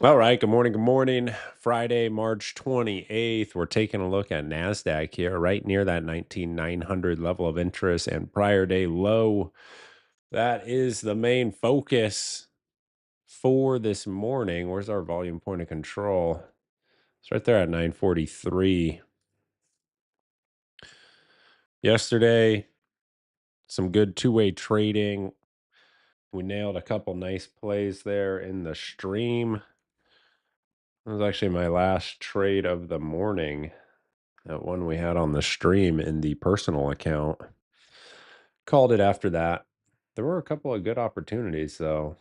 All right, good morning. Good morning. Friday, March 28th. We're taking a look at NASDAQ here, right near that 19,900 level of interest and prior day low. That is the main focus for this morning. Where's our volume point of control? It's right there at 943. Yesterday, some good two-way trading. We nailed a couple nice plays there in the stream. That was actually my last trade of the morning. That one we had on the stream in the personal account. Called it after that. There were a couple of good opportunities, though.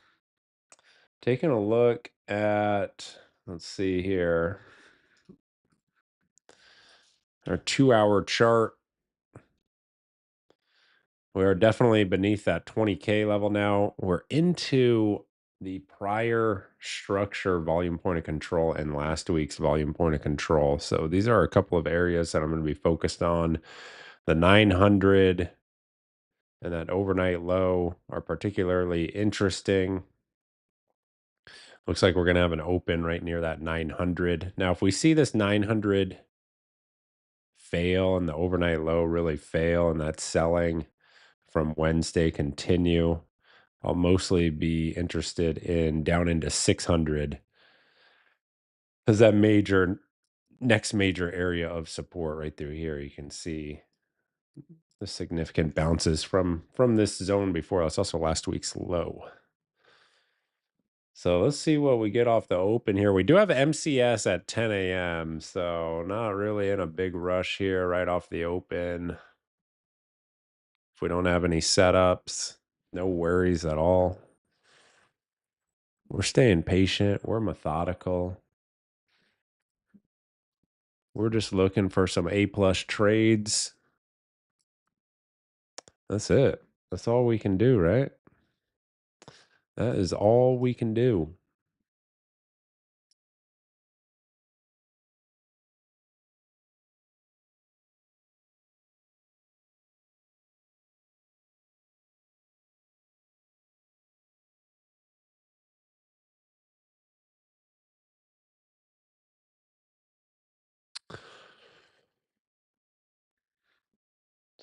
Taking a look at, let's see here, our 2 hour chart. We're definitely beneath that 20K level now. We're into the prior structure volume point of control and last week's volume point of control. So these are a couple of areas that I'm going to be focused on. The 900 and that overnight low are particularly interesting. Looks like we're going to have an open right near that 900. Now, if we see this 900 fail and the overnight low really fail and that selling from Wednesday continue, I'll mostly be interested in down into 600 as that next major area of support right through here. You can see the significant bounces from this zone before. That's also last week's low. So let's see what we get off the open here. We do have MCS at 10 a.m. So not really in a big rush here right off the open. If we don't have any setups, no worries at all. We're staying patient. We're methodical. We're just looking for some A plus trades. That's it. That's all we can do, right? That is all we can do.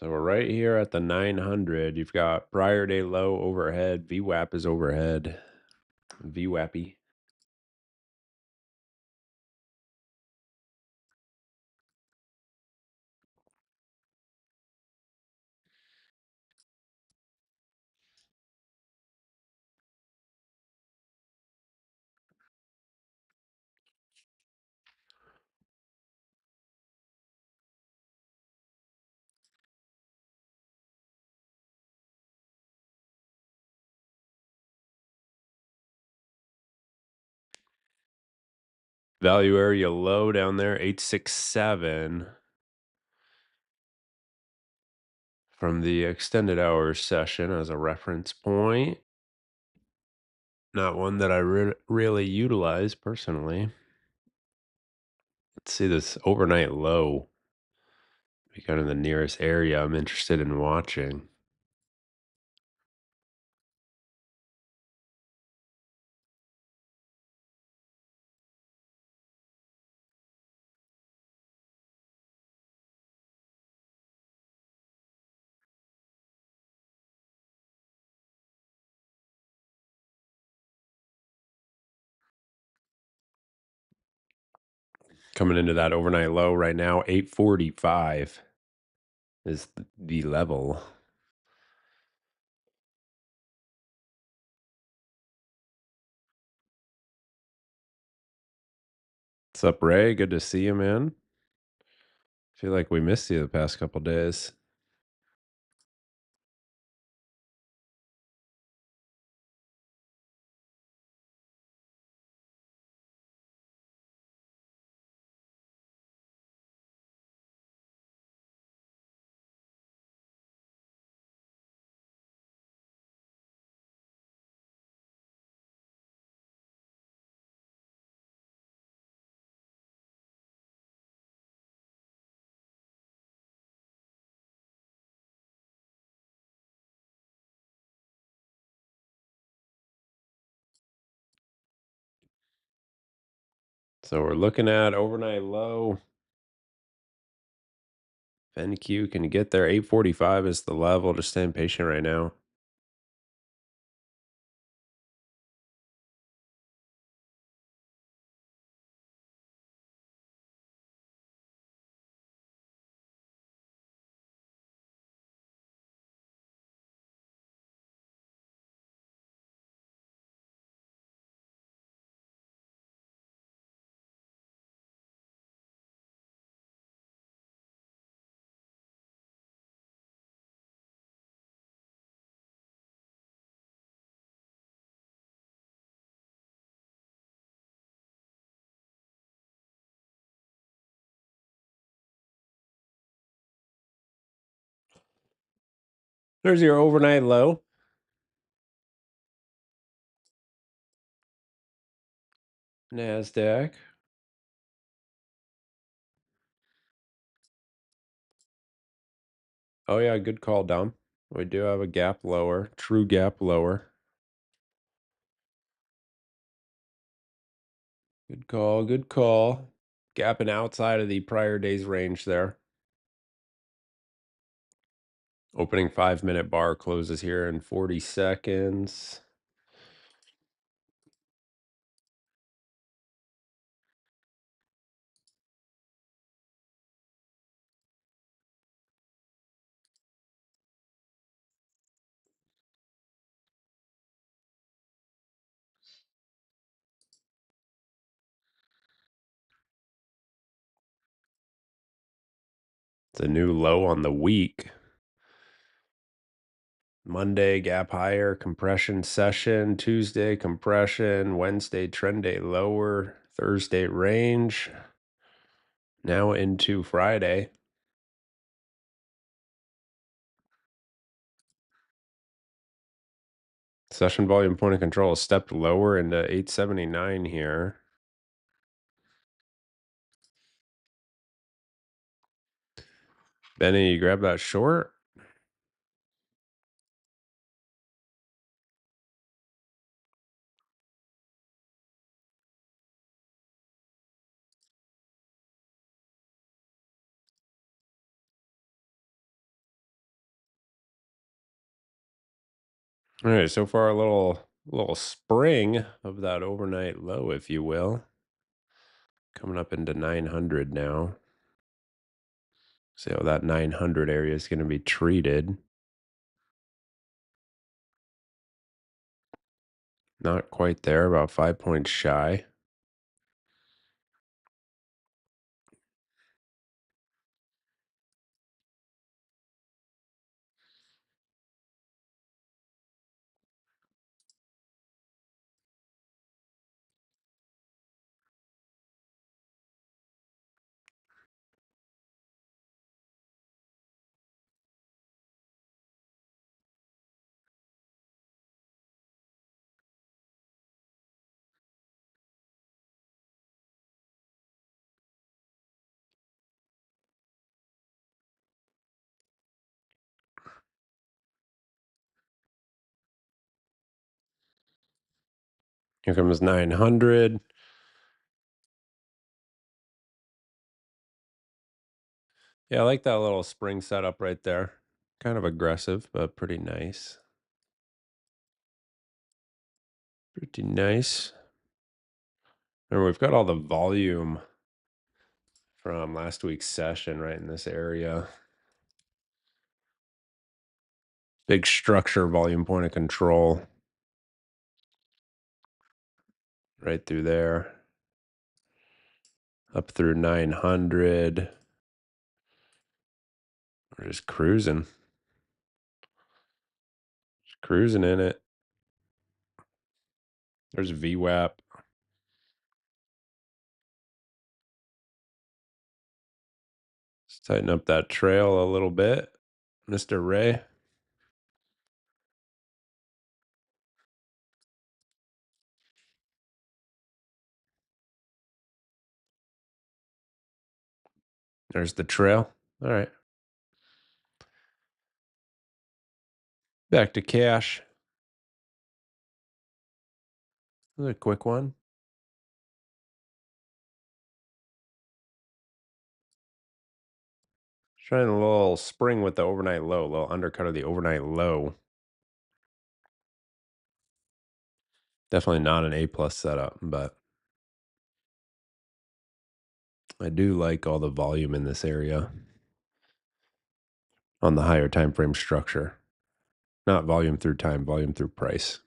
So we're right here at the 900. You've got prior day low overhead. VWAP is overhead. VWAPy. Value area low down there, 867 from the extended hours session as a reference point. Not one that I really utilize personally. Let's see this overnight low. Be kind of the nearest area I'm interested in watching. Coming into that overnight low right now, 845 is the level. What's up, Ray? Good to see you, man. Feel like we missed you the past couple days. So we're looking at overnight low. NQ can get there. 845 is the level. Just staying patient right now. There's your overnight low. NASDAQ. Oh, yeah, good call, Dom. We do have a gap lower, true gap lower. Good call, good call. Gapping outside of the prior day's range there. Opening 5-minute bar closes here in 40 seconds. It's a new low on the week. Monday, gap higher, compression session. Tuesday, compression. Wednesday, trend day lower. Thursday, range. Now into Friday. Session volume point of control stepped lower into 879 here. Benny, you grab that short? All right, so far a little spring of that overnight low, if you will. Coming up into 900 now. See how that 900 area is going to be treated. Not quite there, about 5 points shy. Here comes 900. Yeah, I like that little spring setup right there. Kind of aggressive, but pretty nice. Pretty nice. And we've got all the volume from last week's session right in this area. Big structure volume point of control right through there. Up through 900. We're just cruising. Just cruising in it. There's VWAP. Let's tighten up that trail a little bit, Mr. Ray. There's the trail. All right. Back to cash. This is a quick one. Trying a little spring with the overnight low, a little undercut of the overnight low. Definitely not an A plus setup, but I do like all the volume in this area on the higher time frame structure. Not volume through time, volume through price.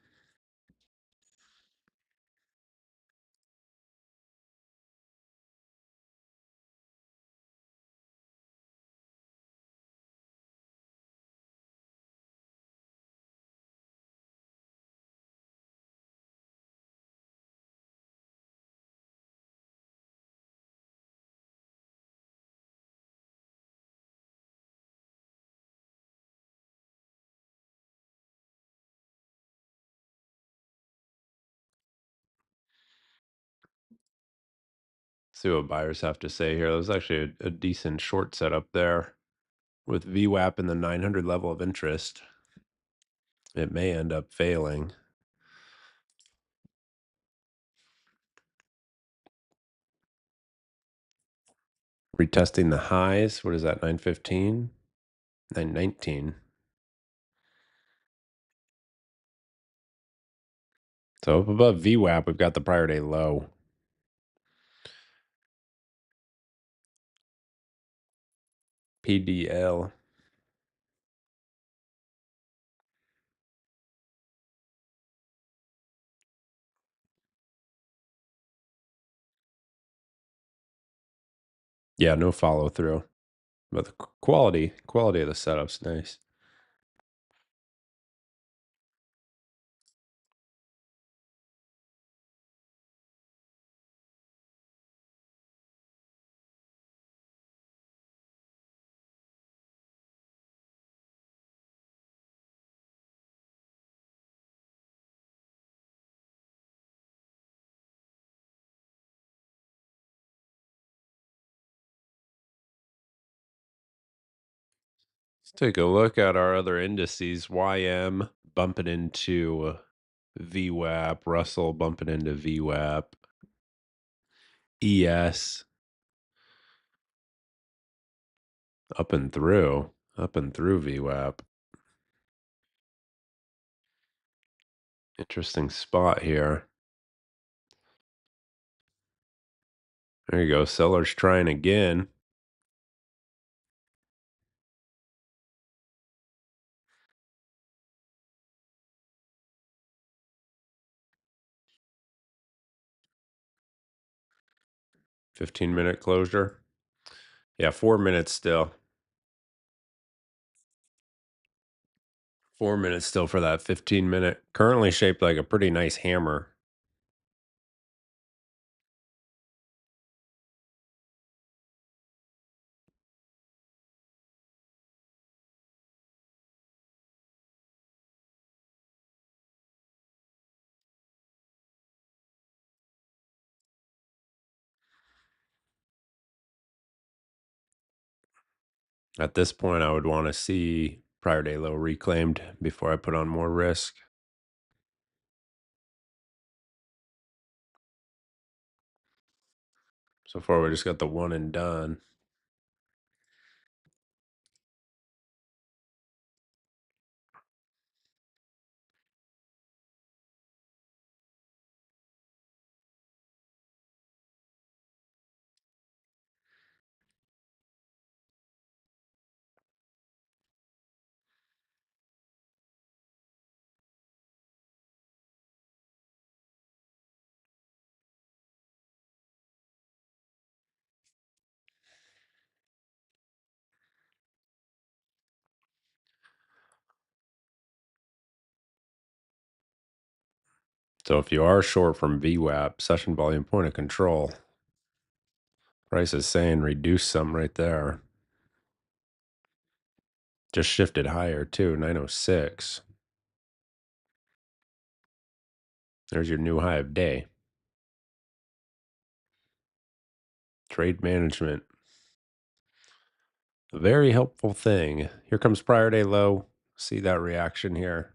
See what buyers have to say here. There's actually a decent short setup there with VWAP in the 900 level of interest. It may end up failing. Retesting the highs. What is that? 915? 919. So up above VWAP, we've got the prior day low. PDL. Yeah, no follow through. But the quality of the setup's nice. Let's take a look at our other indices. YM bumping into VWAP, Russell bumping into VWAP, ES up and through VWAP. Interesting spot here. There you go. Sellers trying again. $15-minute closure. Yeah, 4 minutes still. 4 minutes still for that 15-minute. Currently shaped like a pretty nice hammer. At this point, I would want to see prior day low reclaimed before I put on more risk. So far, we just got the one and done. So if you are short from VWAP, session volume point of control, price is saying reduce some right there. Just shifted higher too, 906. There's your new high of day. Trade management. A very helpful thing. Here comes prior day low. See that reaction here.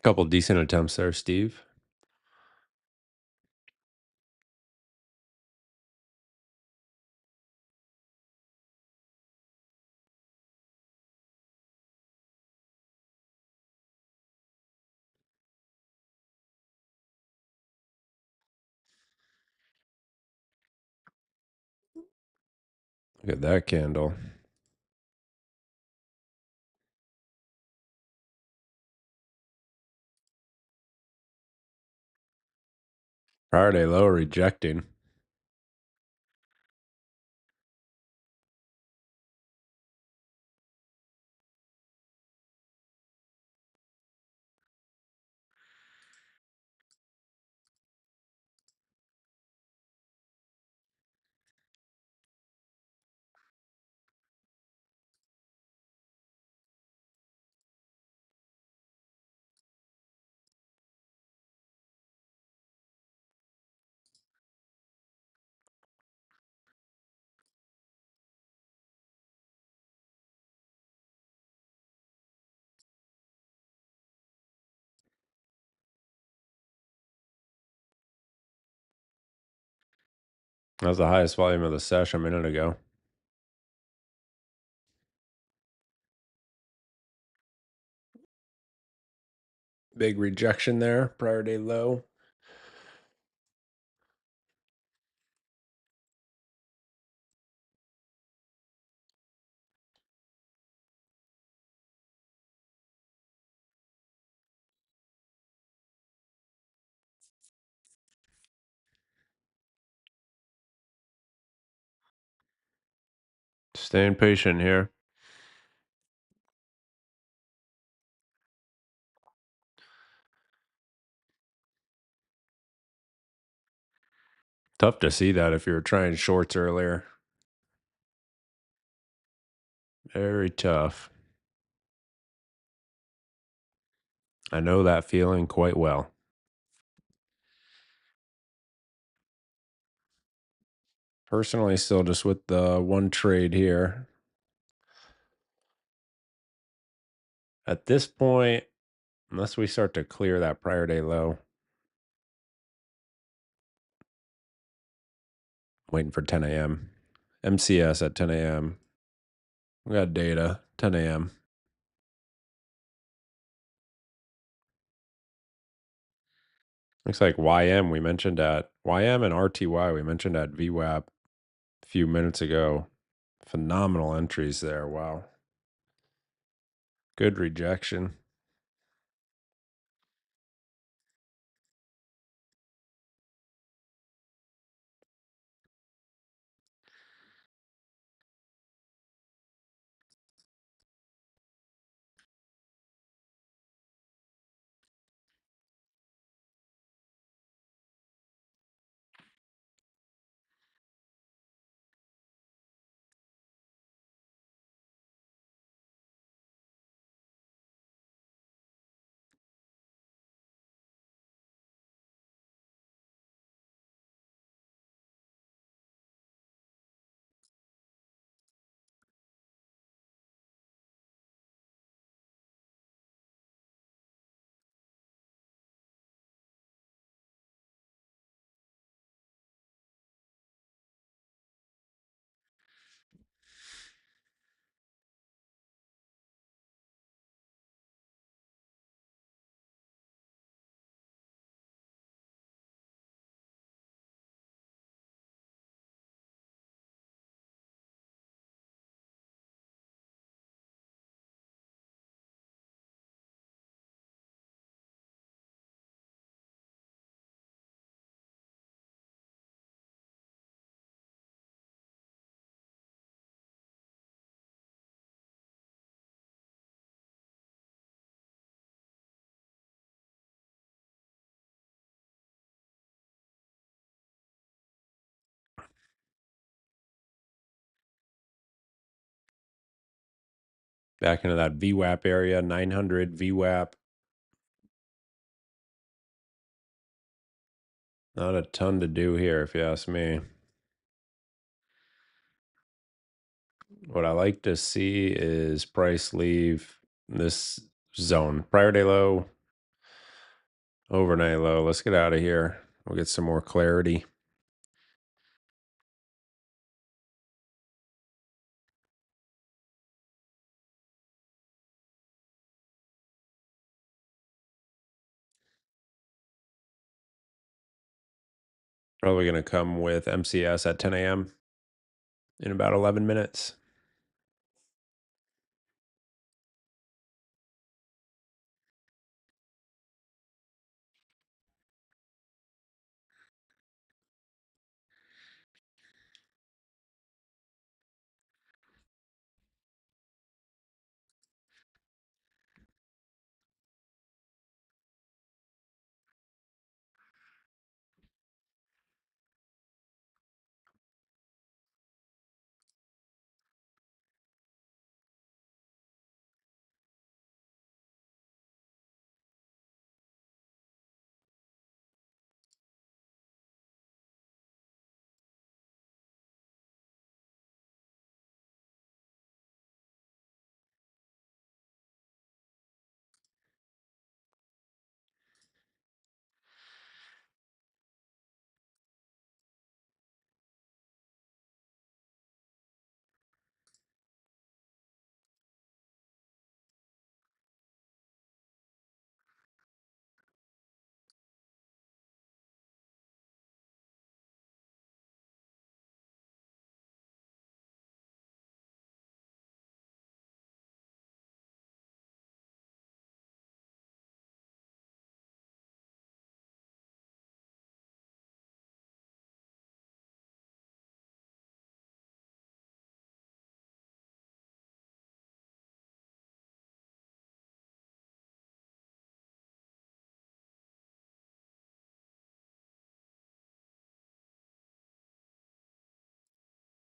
Couple decent attempts there, Steve. Look at that candle. Prior day low rejecting. That was the highest volume of the session a minute ago. Big rejection there. Prior day low. Staying patient here. Tough to see that if you were trying shorts earlier. Very tough. I know that feeling quite well. Personally, still just with the one trade here. At this point, unless we start to clear that prior day low, waiting for 10 a.m. MCS at 10 a.m. We got data, 10 a.m. Looks like YM we mentioned at YM and RTY we mentioned at VWAP a few minutes ago. Phenomenal entries there. Wow. Good rejection. Back into that VWAP area, 900 VWAP. Not a ton to do here, if you ask me. What I like to see is price leave this zone. Prior day low, Overnight low. Let's get out of here. We'll get some more clarity. Probably going to come with MCS at 10 a.m. in about 11 minutes.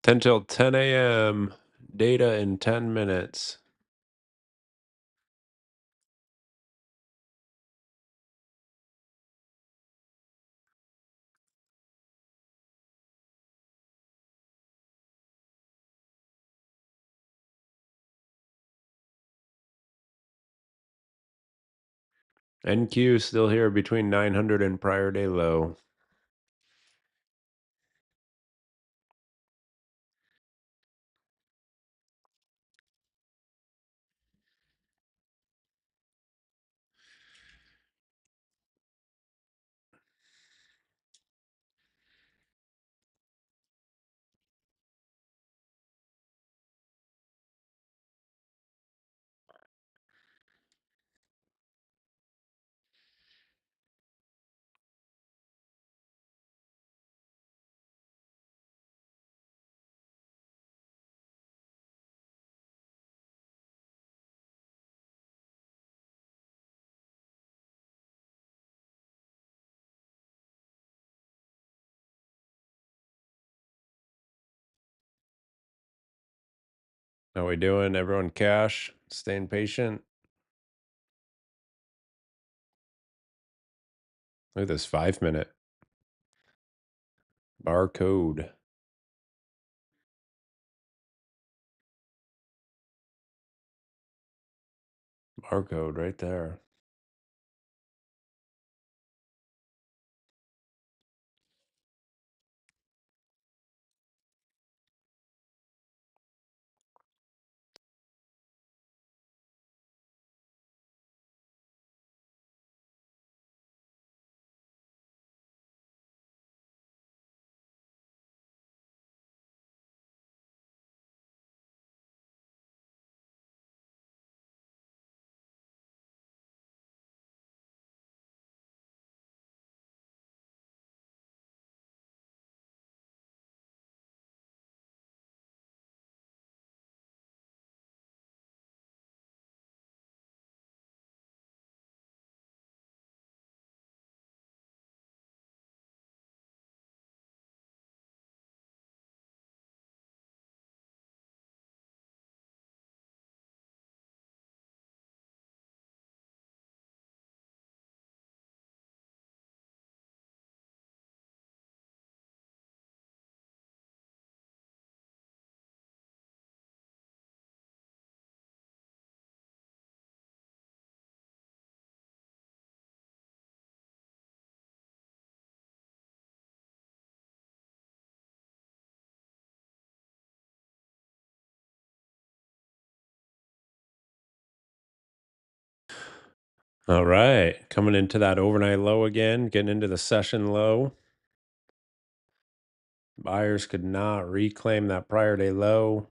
Until 10 a.m. Data in 10 minutes. NQ still here between 900 and prior day low. How we doing? Everyone cash? Staying patient? Look at this 5 minute barcode. Barcode right there. All right. Coming into that overnight low again, getting into the session low. Buyers could not reclaim that prior day low.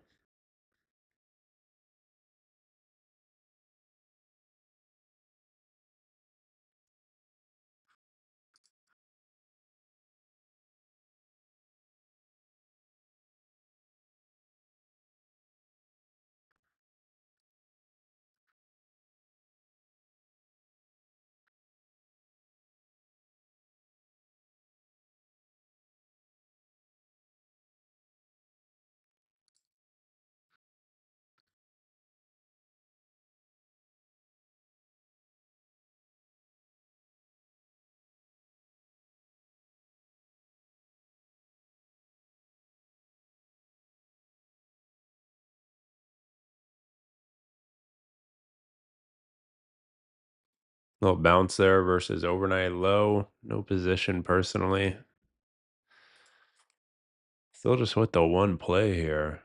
Little bounce there versus overnight low. No position personally. Still just with the one play here.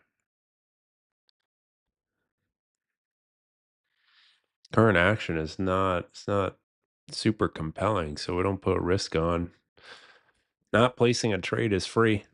Current action is not it's not super compelling, so we don't put risk on. Not placing a trade is free.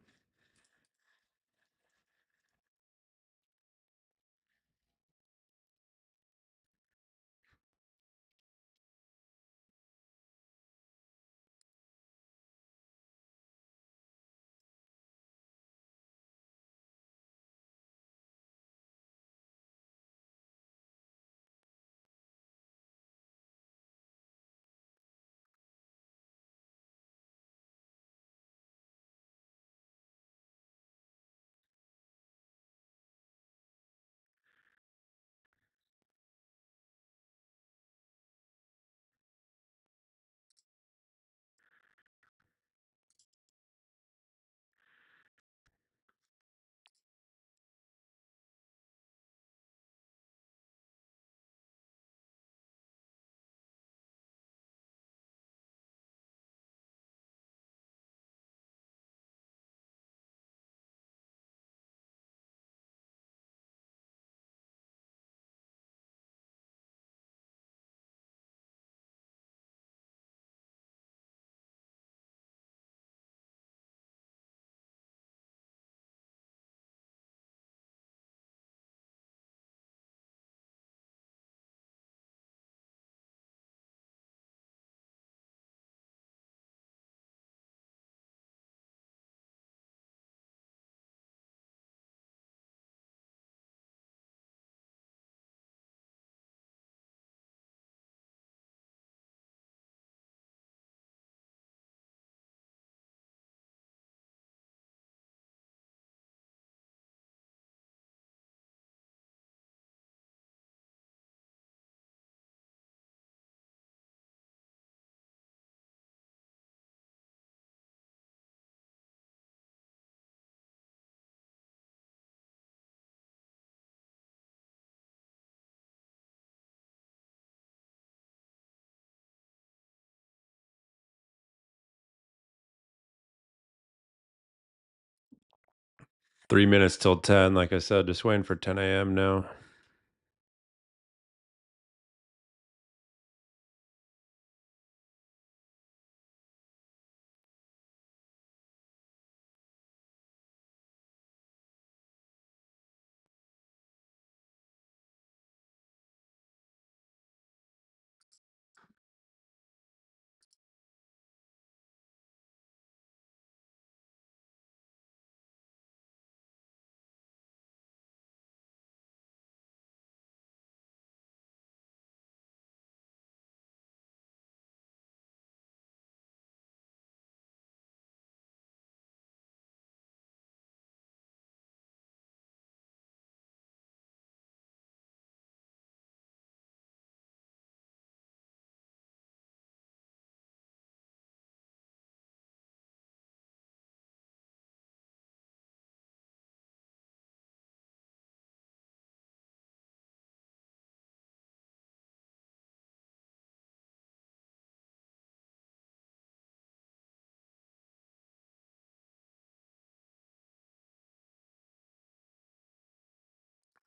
3 minutes till 10. Like I said, just waiting for 10 a.m. now.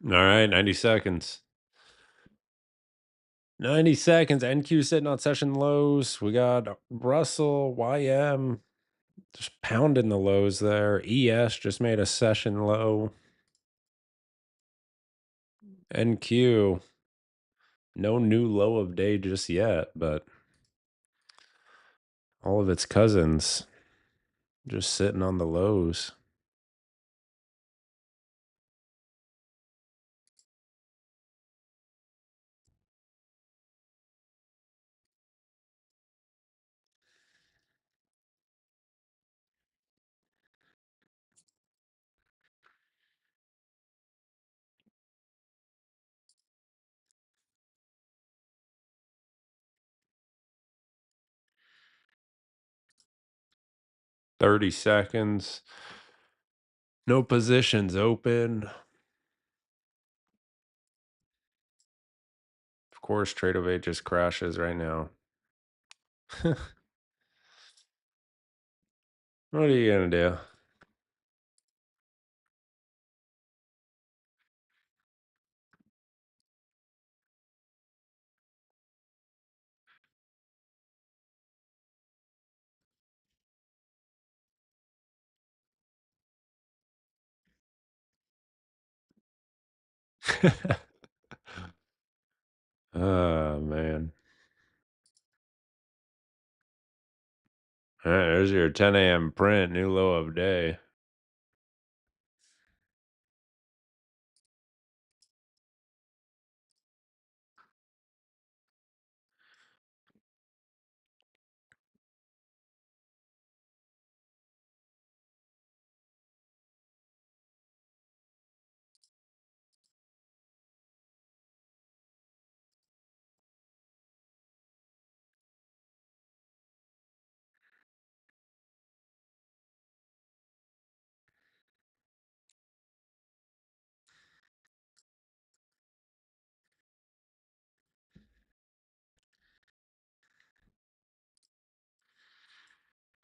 All right, 90 seconds. 90 seconds. NQ sitting on session lows. We got Russell, YM just pounding the lows there. ES just made a session low. NQ, no new low of day just yet, but all of its cousins just sitting on the lows. Thirty seconds. No positions open. Of course, Trade of Eight just crashes right now. What are you gonna do? Oh man. All right, there's your 10 a.m. print, new low of day.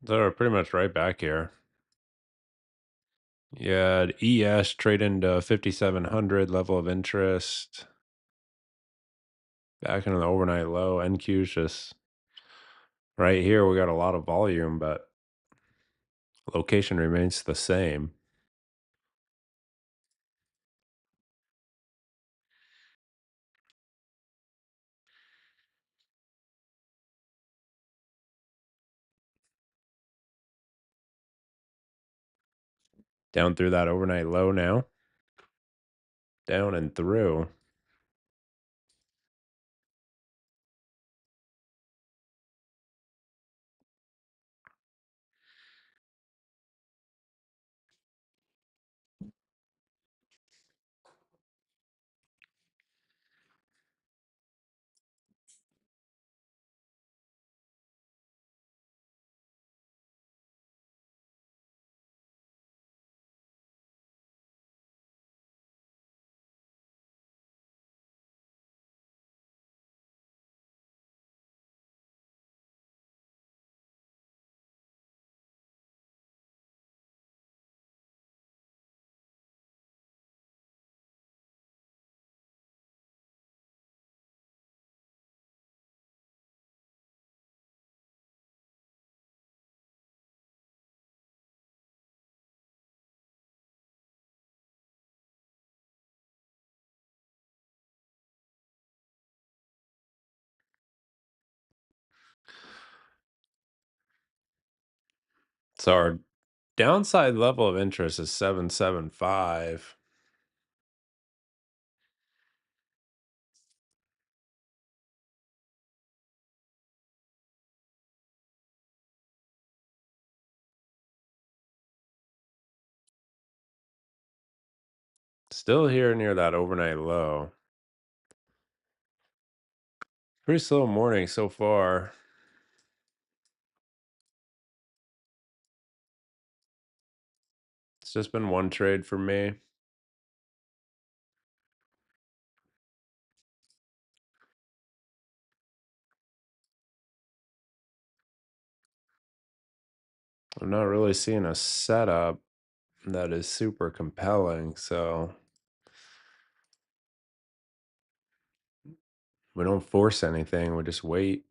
So we're pretty much right back here. Yeah, ES trade into 5,700 level of interest. Back into the overnight low. NQ's just right here. We got a lot of volume, but location remains the same. Down through that overnight low now. Down and through. So our downside level of interest is 775. Still here near that overnight low. Pretty slow morning so far. It's just been one trade for me. I'm not really seeing a setup that is super compelling, so We don't force anything, we just wait.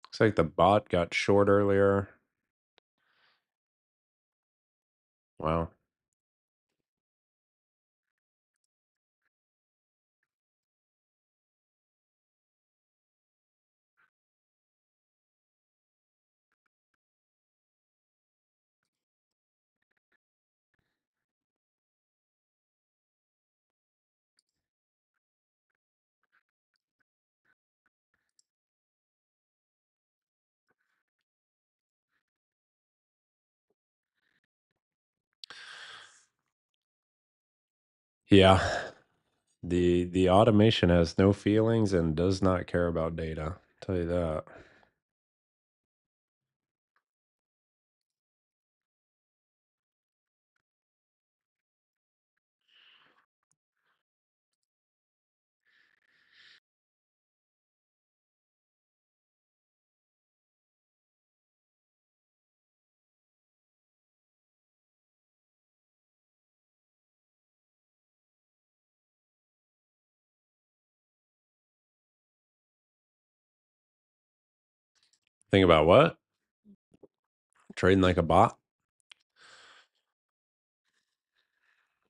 Looks like the bot got short earlier. Wow. Yeah. The automation has no feelings and does not care about data. Tell you that. Think about what? Trading like a bot?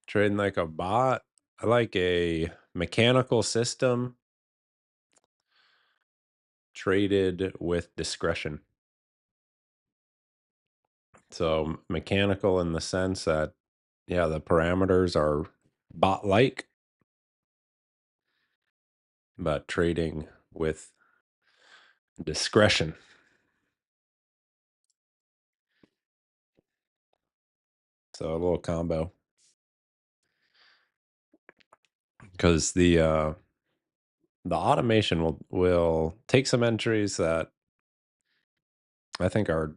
Trading like a bot? I like a mechanical system traded with discretion. So mechanical in the sense that, yeah, the parameters are bot like, but trading with discretion. So a little combo. Because the automation will take some entries that I think are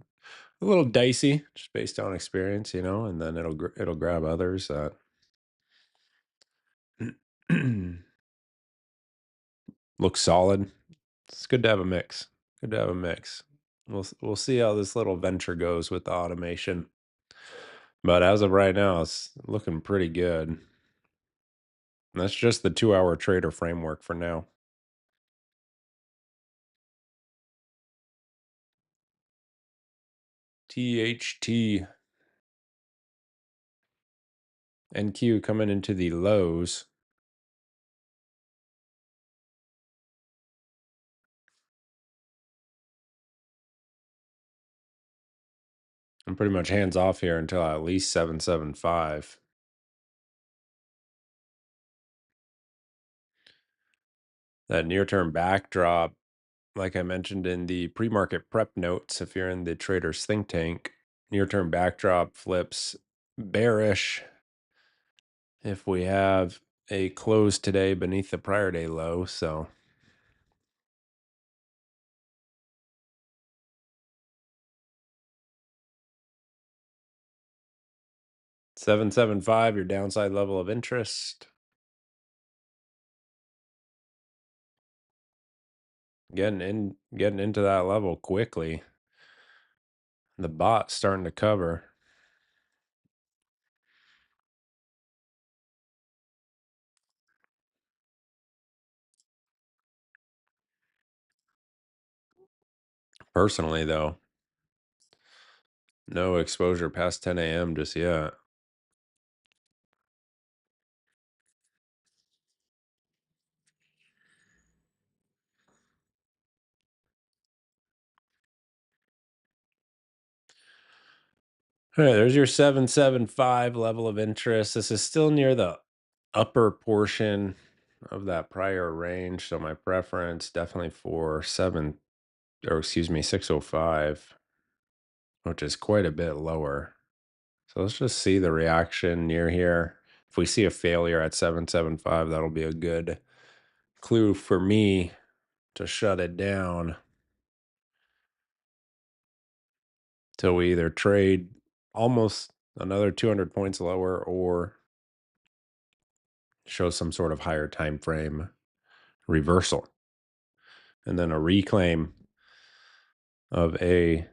a little dicey, just based on experience, and then it'll grab others that look solid. It's good to have a mix. Good to have a mix. We'll see how this little venture goes with the automation. But as of right now, it's looking pretty good. And that's just the 2-hour trader framework for now. THT NQ coming into the lows. I'm pretty much hands off here until at least 775. That near term backdrop, like I mentioned in the pre market prep notes, if you're in the trader's think tank, near term backdrop flips bearish if we have a close today beneath the prior day low. So 775, your downside level of interest. Getting into that level quickly. The bot's starting to cover. Personally, though, no exposure past 10 a.m. just yet. All right, there's your 775 level of interest. This is still near the upper portion of that prior range. So my preference definitely for 605, which is quite a bit lower. So let's just see the reaction near here. If we see a failure at 775, that'll be a good clue for me to shut it down till we either trade almost another 200 points lower or show some sort of higher time frame reversal, and then a reclaim of a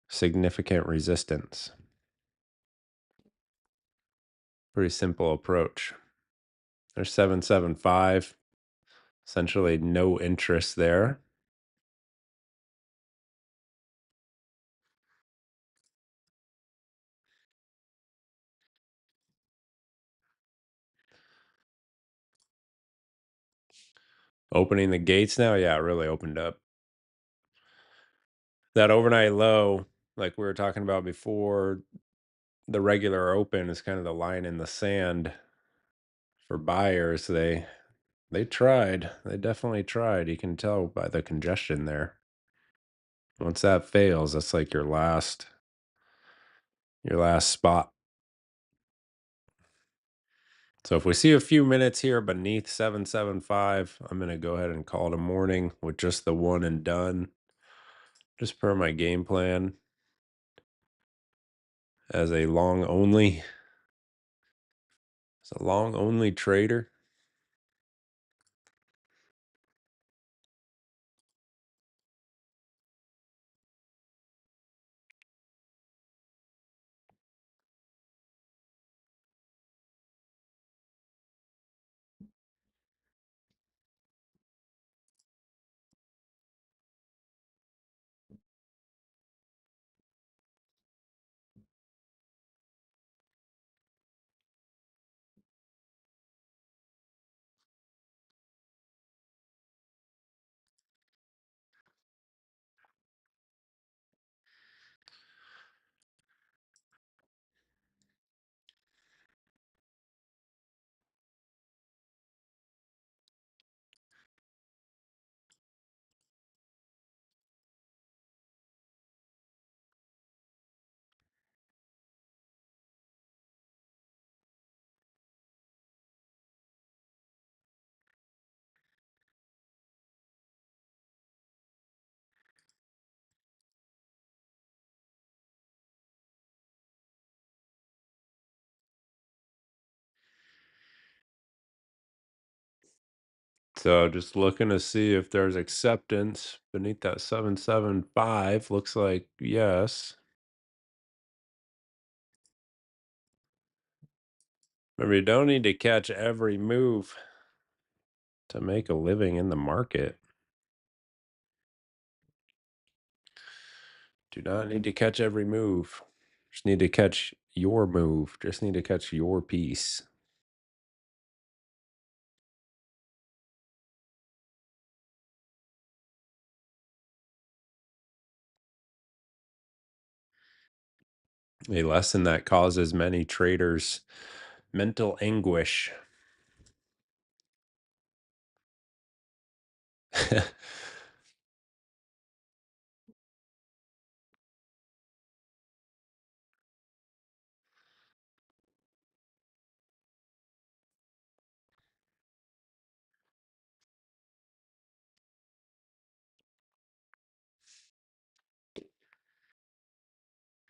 significant resistance. Pretty simple approach. There's 775. Essentially no interest there. Opening the gates now, yeah, it really opened up. That overnight low, like we were talking about before, the regular open is kind of the line in the sand for buyers. They tried. They definitely tried. You can tell by the congestion there. Once that fails, that's like your last spot. So if we see a few minutes here beneath 775, I'm going to go ahead and call it a morning with just the one and done, just per my game plan as a long only trader. So just looking to see if there's acceptance beneath that 775. Looks like yes. Remember, you don't need to catch every move to make a living in the market. Do not need to catch every move. Just need to catch your move. Just need to catch your piece. A lesson that causes many traders mental anguish.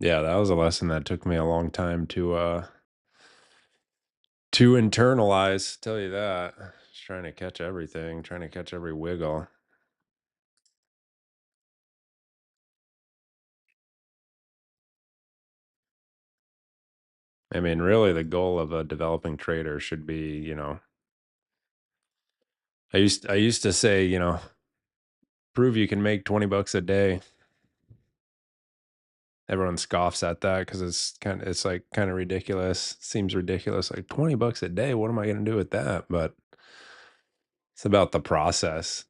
Yeah, that was a lesson that took me a long time to internalize, tell you that. Just trying to catch everything, trying to catch every wiggle. I mean, really the goal of a developing trader should be, I used to say, prove you can make 20 bucks a day. Everyone scoffs at that because it's like kind of ridiculous. Seems ridiculous. Like 20 bucks a day, what am I going to do with that? But it's about the process.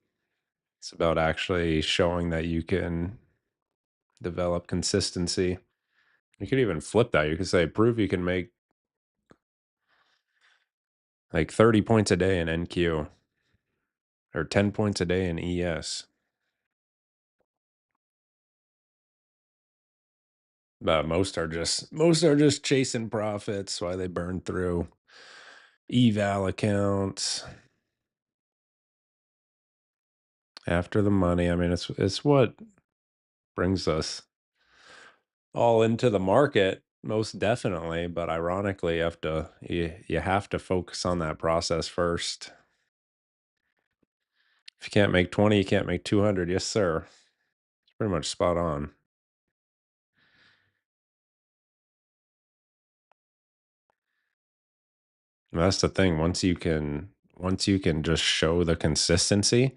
It's about actually showing that you can develop consistency. You could even flip that. You could say, prove you can make like 30 points a day in NQ or 10 points a day in ES. But most are just chasing profits while they burn through eval accounts after the money. I mean, it's what brings us all into the market, most definitely. But ironically, you have to focus on that process first. If you can't make 20, you can't make 200. Yes, sir. It's pretty much spot on. That's the thing. Once you can just show the consistency,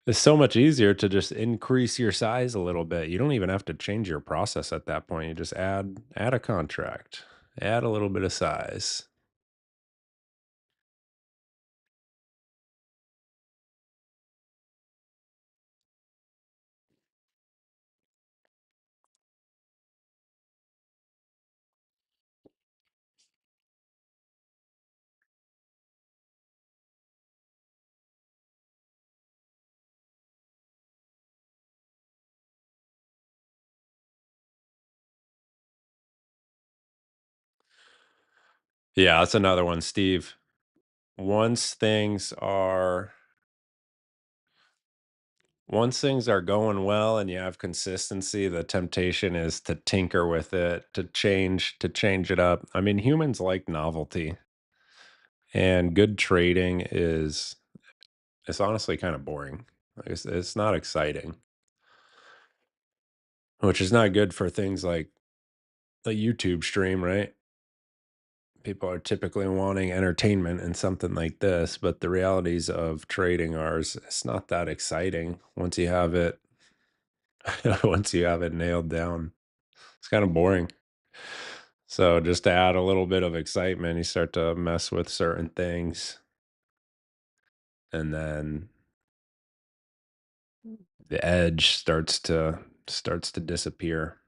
it's so much easier to just increase your size a little bit. You don't even have to change your process at that point. You just add a contract, add a little bit of size. Yeah, that's another one, Steve. Once things are once things are going well and you have consistency, the temptation is to tinker with it, to change it up. I mean, humans like novelty, and good trading is it's honestly kind of boring. Like, it's not exciting, which is not good for things like a YouTube stream, right? People are typically wanting entertainment and something like this, but the realities of trading are it's not that exciting once you have it once you have it nailed down. It's kind of boring. So just to add a little bit of excitement, you start to mess with certain things, and then the edge starts to disappear,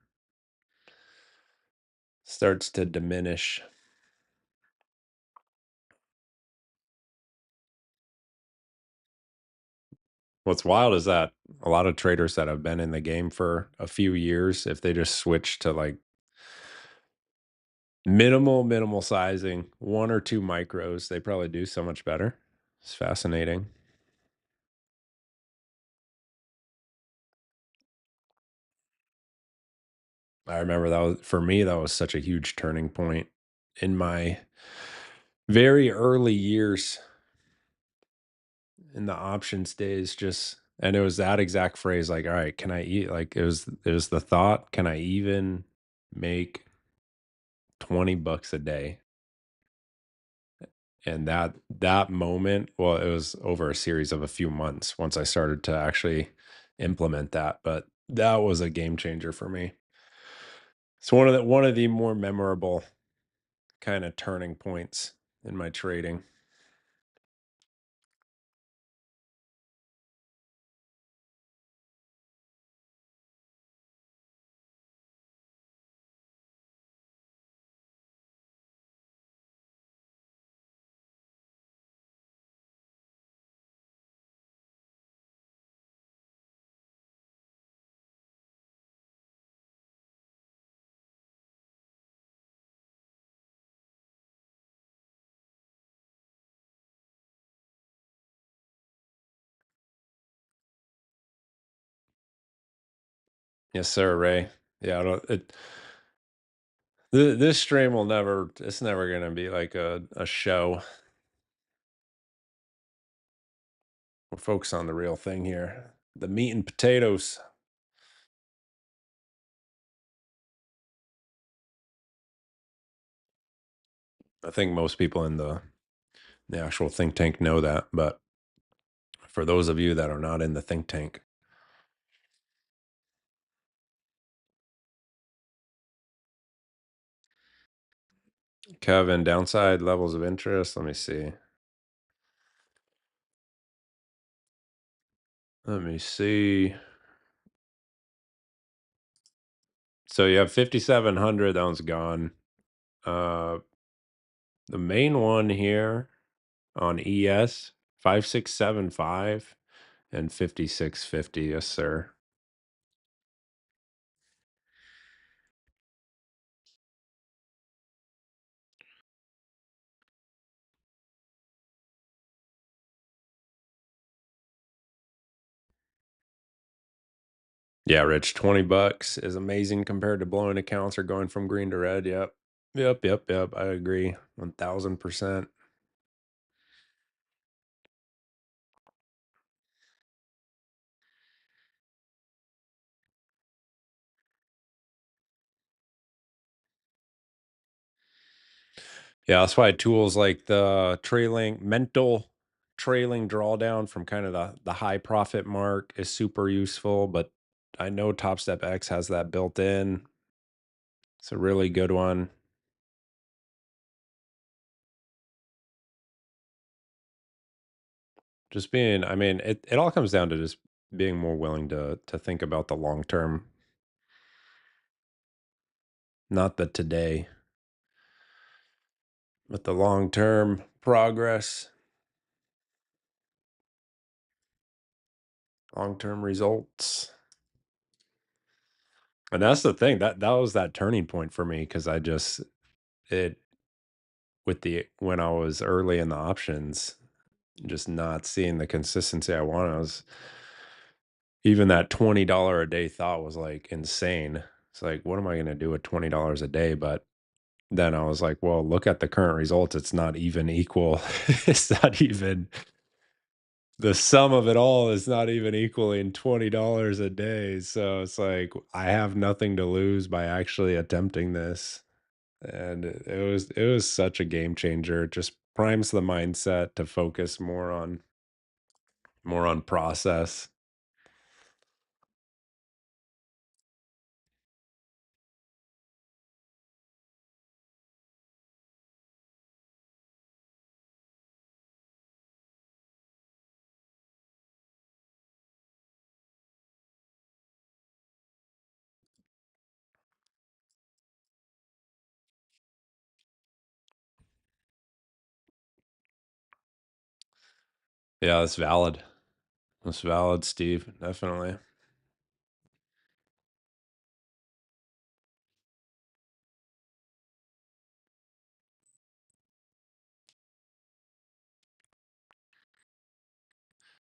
starts to diminish. What's wild is that a lot of traders that have been in the game for a few years, if they just switch to like minimal sizing, one or two micros, they probably do so much better. It's fascinating. I remember that was for me, that was such a huge turning point in my very early years in the options days, just and it was that exact phrase, like, all right, can I eat like it was the thought, can I even make $20 a day? And that moment, well, it was over a series of a few months once I started to actually implement that, but that was a game changer for me. It's one of the more memorable kind of turning points in my trading. Yes, sir, Ray. Yeah, I don't, this stream will never. It's never gonna be like a show. We're focused on the real thing here, the meat and potatoes. I think most people in the actual think tank know that, but for those of you that are not in the think tank, Kevin, downside levels of interest. Let me see. Let me see. So you have 5,700. That one's gone. Uh, the main one here on ES 5675 and 5650. Yes, sir. Yeah, Rich, $20 is amazing compared to blowing accounts or going from green to red. Yep. Yep. I agree. 1000%. Yeah, that's why tools like the trailing mental trailing drawdown from kind of the high profit mark is super useful, but I know Top Step X has that built in. It's a really good one. Just being, I mean, it all comes down to just being more willing to think about the long term, not the today, but the long term progress, long term results. And that's the thing that was that turning point for me because I just it with the when I was early in the options, just not seeing the consistency I wanted. I was even that $20 a day thought was like insane. It's like, what am I going to do with $20 a day? But then I was like, well, look at the current results. It's not even equal. It's not even the sum of it all is not even equaling $20 a day. So it's like I have nothing to lose by actually attempting this. And it was such a game changer. It just primes the mindset to focus more on process. Yeah, that's valid. That's valid, Steve. Definitely.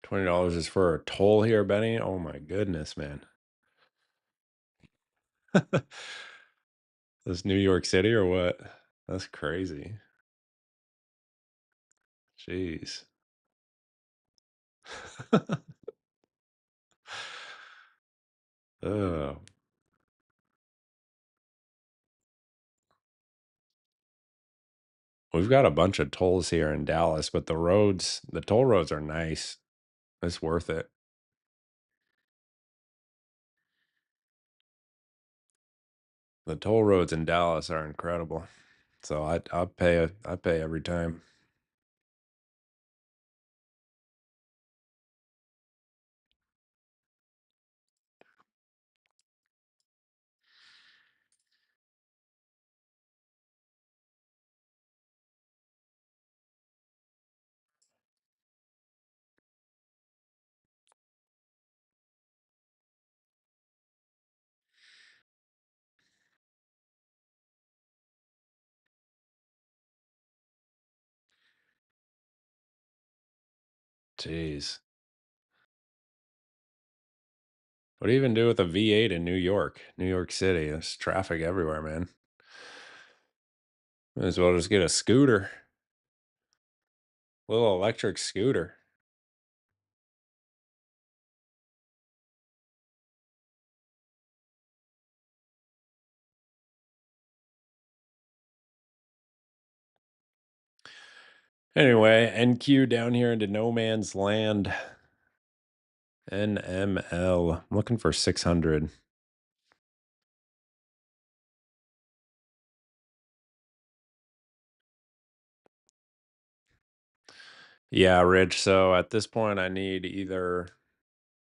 $20 is for a toll here, Benny. Oh my goodness, man. This New York City or what? That's crazy. Jeez. Oh, we've got a bunch of tolls here in Dallas, but the toll roads are nice. It's worth it. The toll roads in Dallas are incredible. So I pay every time. Jeez. What do you even do with a V8 in New York City? There's traffic everywhere, man. Might as well just get a scooter, little electric scooter. Anyway, NQ down here into no man's land. NML. I'm looking for 600. Yeah, Rich. So at this point, I need either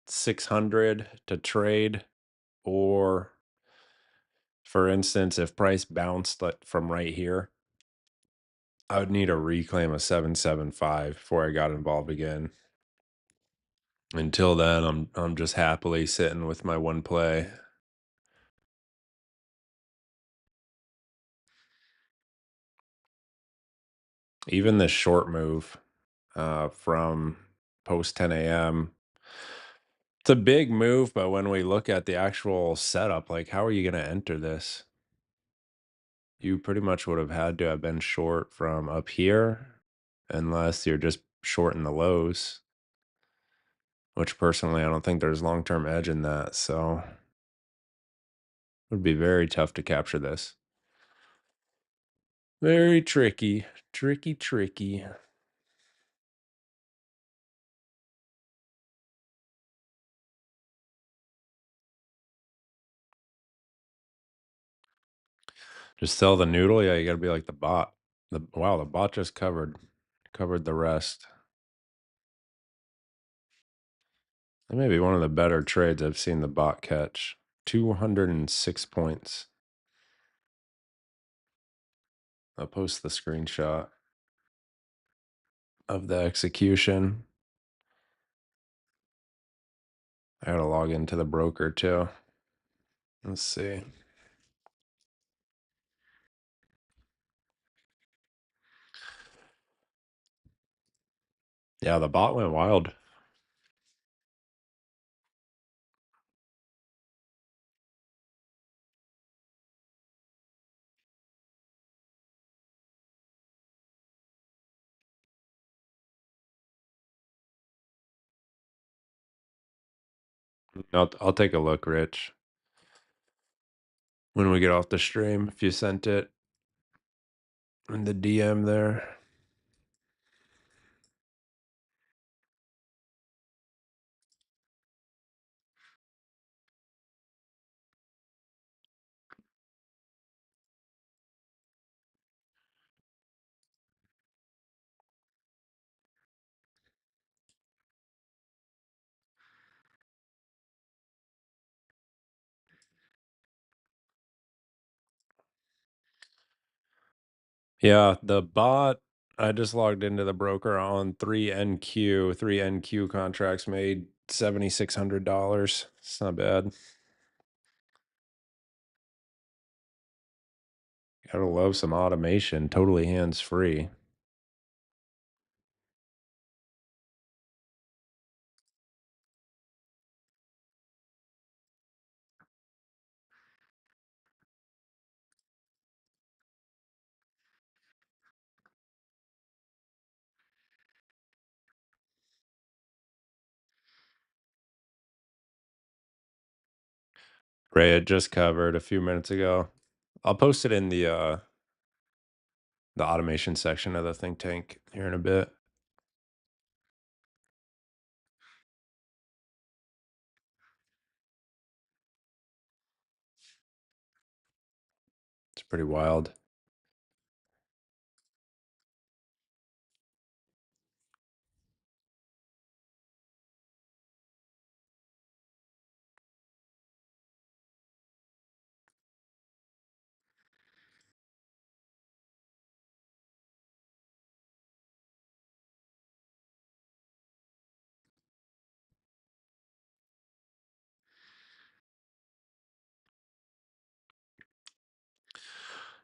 600 to trade, or for instance, if price bounced from right here, I would need a reclaim of 775 before I got involved again. Until then, I'm just happily sitting with my one play. Even this short move from post 10 a.m. It's a big move, but when we look at the actual setup, like how are you going to enter this? You pretty much would have had to have been short from up here, unless you're just shorting the lows, which personally I don't think there's long term edge in that. So it would be very tough to capture this. Very tricky. Tricky, tricky. Just sell the noodle. Yeah, you got to be like the bot. Wow, the bot just covered the rest. That may be one of the better trades I've seen the bot catch. 206 points. I'll post the screenshot of the execution. I gotta log into the broker too. Let's see. Yeah, the bot went wild. I'll take a look, Rich, when we get off the stream. If you sent it in the DM there. Yeah, the bot. I just logged into the broker on 3NQ. 3NQ contracts made $7,600. It's not bad. Gotta love some automation. Totally hands free. Ray had just covered a few minutes ago. I'll post it in the automation section of the think tank here in a bit. It's pretty wild.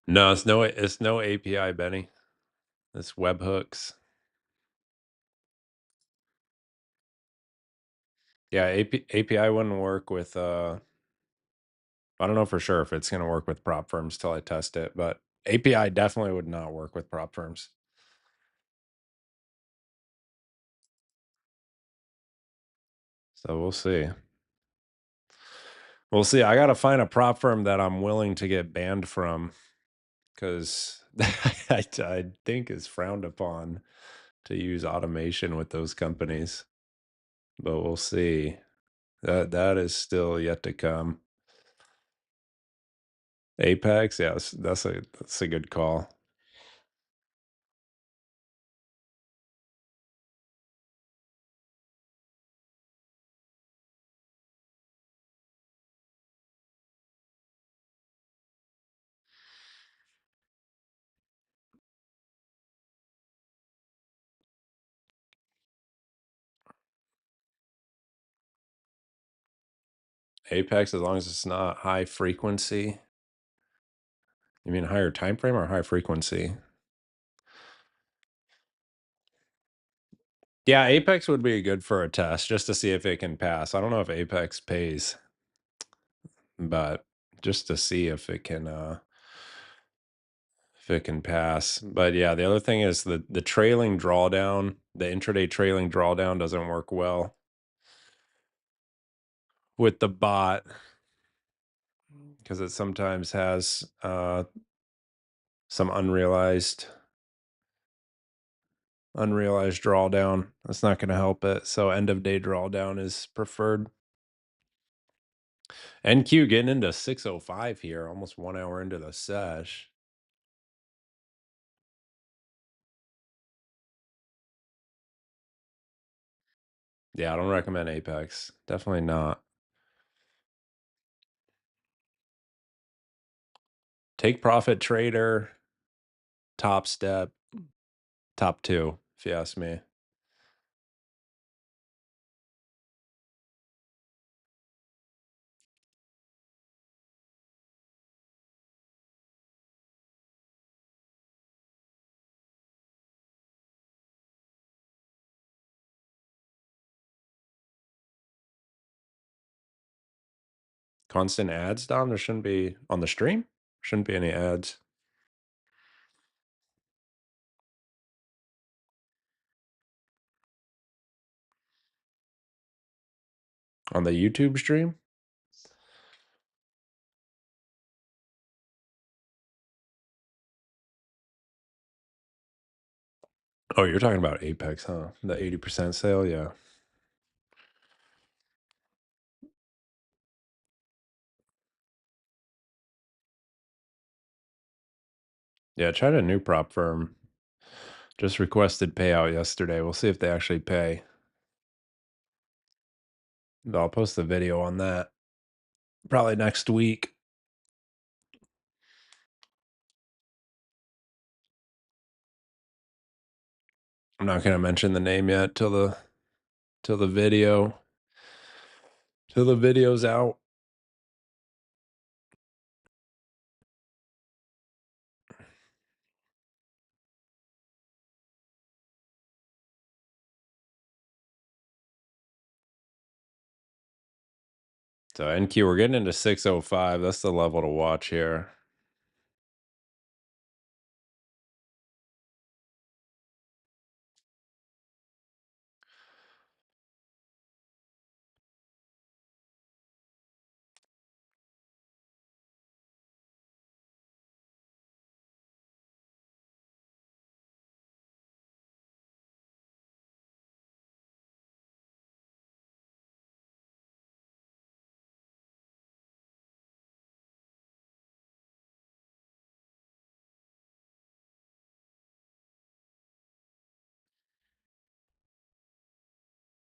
No, it's no API, Benny. It's webhooks. Yeah, API wouldn't work with I don't know for sure if it's gonna work with prop firms till I test it, but API definitely would not work with prop firms. So we'll see. We'll see. I gotta find a prop firm that I'm willing to get banned from because I think is frowned upon to use automation with those companies. But we'll see. That is still yet to come. Apex, yes, that's a good call. Apex, as long as it's not high frequency. You mean higher time frame or high frequency? Yeah, Apex would be good for a test just to see if it can pass. I don't know if Apex pays, but just to see if it can pass. But yeah, the other thing is the trailing drawdown, the intraday trailing drawdown doesn't work well with the bot because it sometimes has some unrealized drawdown. That's not going to help it. So end of day drawdown is preferred. NQ getting into 605 here, almost 1 hour into the sesh. Yeah, I don't recommend Apex. Definitely not. Take profit trader, top step, top two, if you ask me. Constant ads, Dom? There shouldn't be on the stream? Shouldn't be any ads. On the YouTube stream? Oh, you're talking about Apex, huh? The 80% sale, yeah. Yeah, tried a new prop firm. Just requested payout yesterday. We'll see if they actually pay. But I'll post a video on that probably next week. I'm not gonna mention the name yet till the video's out. So NQ, we're getting into 605. That's the level to watch here.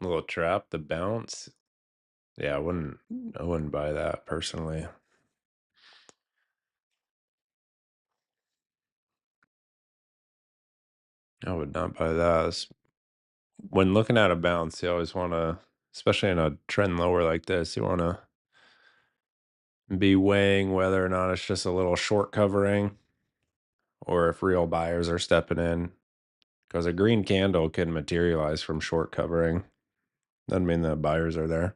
A little trap, the bounce. Yeah, I wouldn't buy that personally. I would not buy that. When looking at a bounce, you always want to, especially in a trend lower like this, you want to be weighing whether or not it's just a little short covering or if real buyers are stepping in. Because a green candle can materialize from short covering. Doesn't mean that buyers are there.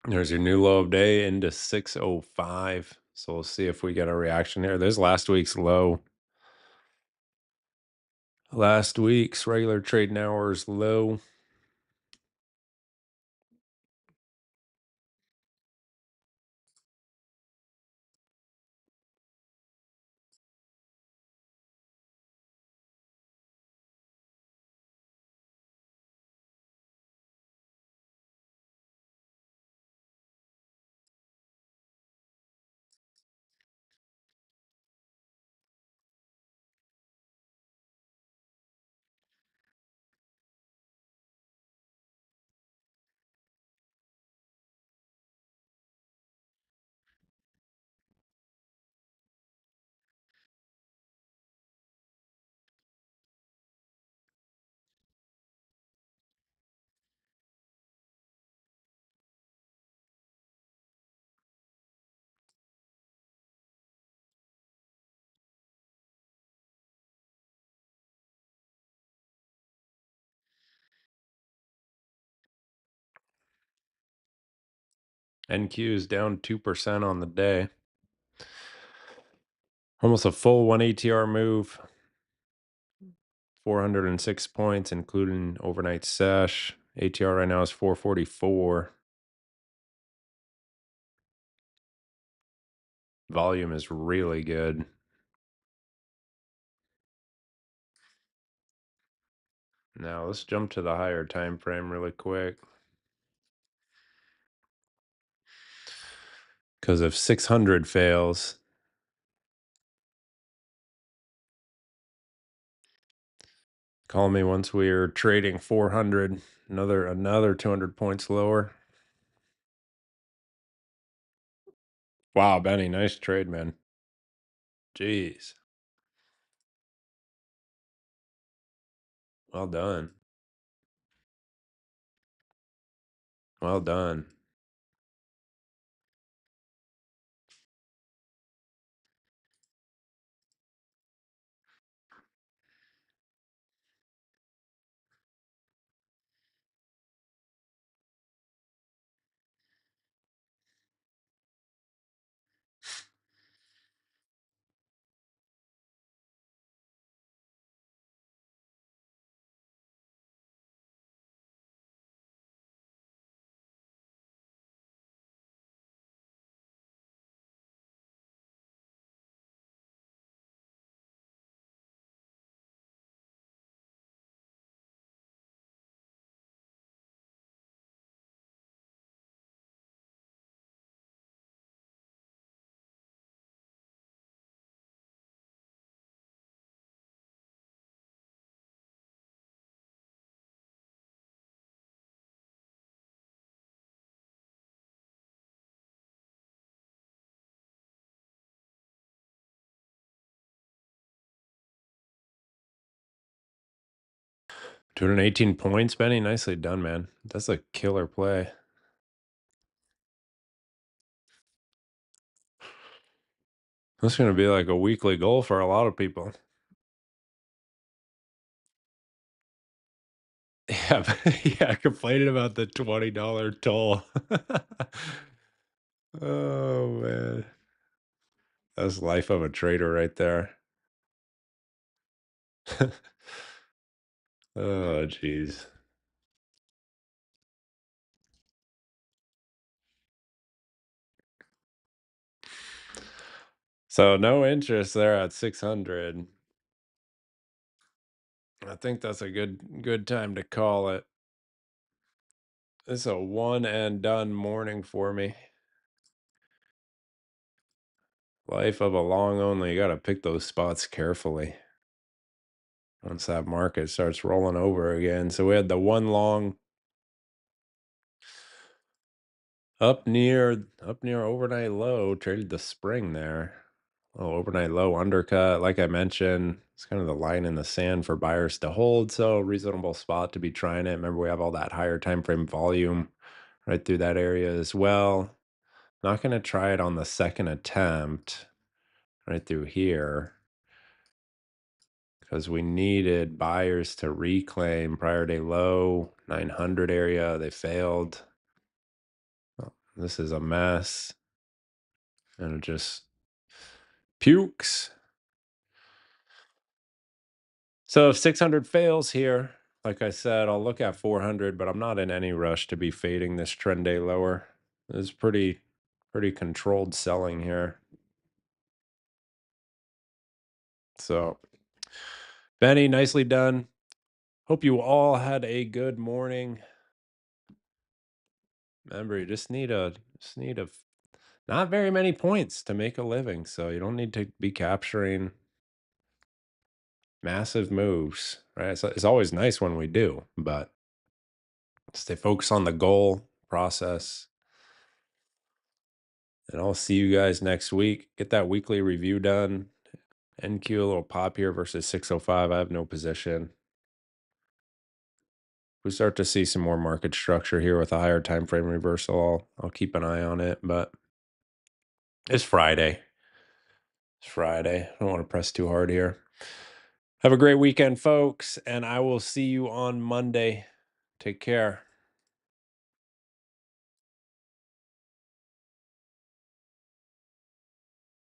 There's your new low of day into 605. So we'll see if we get a reaction here. There's last week's low. Last week's regular trading hours low. NQ is down 2% on the day. Almost a full 1 ATR move. 406 points, including overnight sesh. ATR right now is 444. Volume is really good. Now let's jump to the higher time frame really quick. Because if 600 fails, call me once we're trading 400, another 200 points lower. Wow, Benny, nice trade, man. Jeez. Well done. Well done. – 218 points, Benny. Nicely done, man. That's a killer play. That's going to be like a weekly goal for a lot of people. Yeah, yeah, complaining about the $20 toll. Oh, man. That's life of a trader right there. Oh, jeez. So no interest there at 600. I think that's a good time to call it. It's a one and done morning for me. Life of a long only. You got to pick those spots carefully once that market starts rolling over again. So we had the one long up near overnight low, traded the spring there. Oh, overnight low undercut. Like I mentioned, it's kind of the line in the sand for buyers to hold. So reasonable spot to be trying it. Remember, we have all that higher time frame volume right through that area as well. Not going to try it on the second attempt right through here because we needed buyers to reclaim prior day low 900 area. They failed. Oh, this is a mess. And it just pukes. So if 600 fails here, like I said, I'll look at 400, but I'm not in any rush to be fading this trend day lower. It's pretty controlled selling here. So, Benny, nicely done. Hope you all had a good morning. Remember, you just need not very many points to make a living, so you don't need to be capturing massive moves, right? So it's always nice when we do, but stay focused on the goal process. And I'll see you guys next week. Get that weekly review done. NQ a little pop here versus 605. I have no position. We start to see some more market structure here with a higher time frame reversal. I'll keep an eye on it, but it's Friday. It's Friday. I don't want to press too hard here. Have a great weekend, folks, and I will see you on Monday. Take care.